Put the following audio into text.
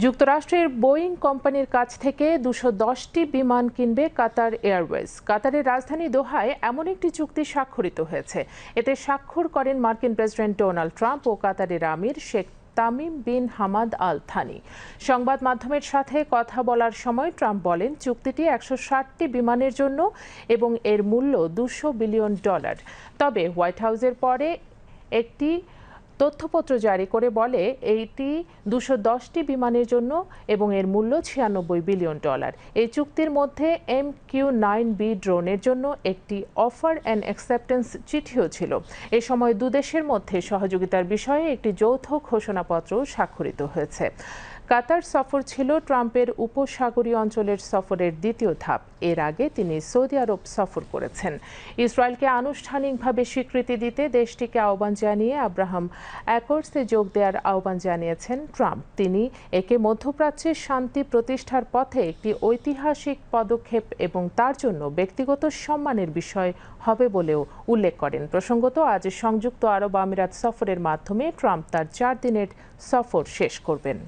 যুক্তরাষ্ট্রের বোয়িং কোম্পানির কাছ থেকে ২১০টি বিমান কিনবে কাতার এয়ারওয়েজ। কাতারের রাজধানী দোহায় এমন একটি চুক্তি স্বাক্ষরিত হয়েছে। এতে স্বাক্ষর করেন মার্কিন প্রেসিডেন্ট ডোনাল্ড ট্রাম্প ও কাতারের আমির Sheikh Tamim bin Hamad Al Thani. সংবাদ মাধ্যমের সাথে কথা বলার সময় ট্রাম্প বলেন, চুক্তিটি ১৬০টি বিমানের জন্য এবং এর মূল্য $২০০ বিলিয়ন। তবে হোয়াইট হাউসের পরে একটি তথ্যপত্র জারি করে বলে এইটি ২১০টি বিমানের জন্য এবং এর মূল্য $৯৬ বিলিয়ন। এই চুক্তির মধ্যে MQ-9B ড্রোনের জন্য একটি অফার অ্যান্ড অ্যাকসেপ্টেন্স চিঠিও ছিল। এ সময় দুদেশের মধ্যে সহযোগিতার বিষয়ে একটি যৌথ ঘোষণাপত্র স্বাক্ষরিত হয়েছে। কাতার সফর ছিল ট্রাম্পের উপসাগরীয় অঞ্চলের সফরের দ্বিতীয় ধাপ। এর আগে তিনি সৌদি আরব সফর করেছেন। ইসরায়েলকে আনুষ্ঠানিকভাবে স্বীকৃতি দিতে দেশটিকে আহ্বান জানিয়ে আব্রাহাম অ্যাকর্ডসে যোগ দেওয়ার আহ্বান জানিয়েছেন ট্রাম্প। তিনি একে মধ্যপ্রাচ্যের শান্তি প্রতিষ্ঠার পথে একটি ঐতিহাসিক পদক্ষেপ এবং তার জন্য ব্যক্তিগত সম্মানের বিষয় হবে বলেও উল্লেখ করেন। প্রসঙ্গত, আজ সংযুক্ত আরব আমিরাত সফরের মাধ্যমে ট্রাম্প তার 4 দিনের সফর শেষ করবেন।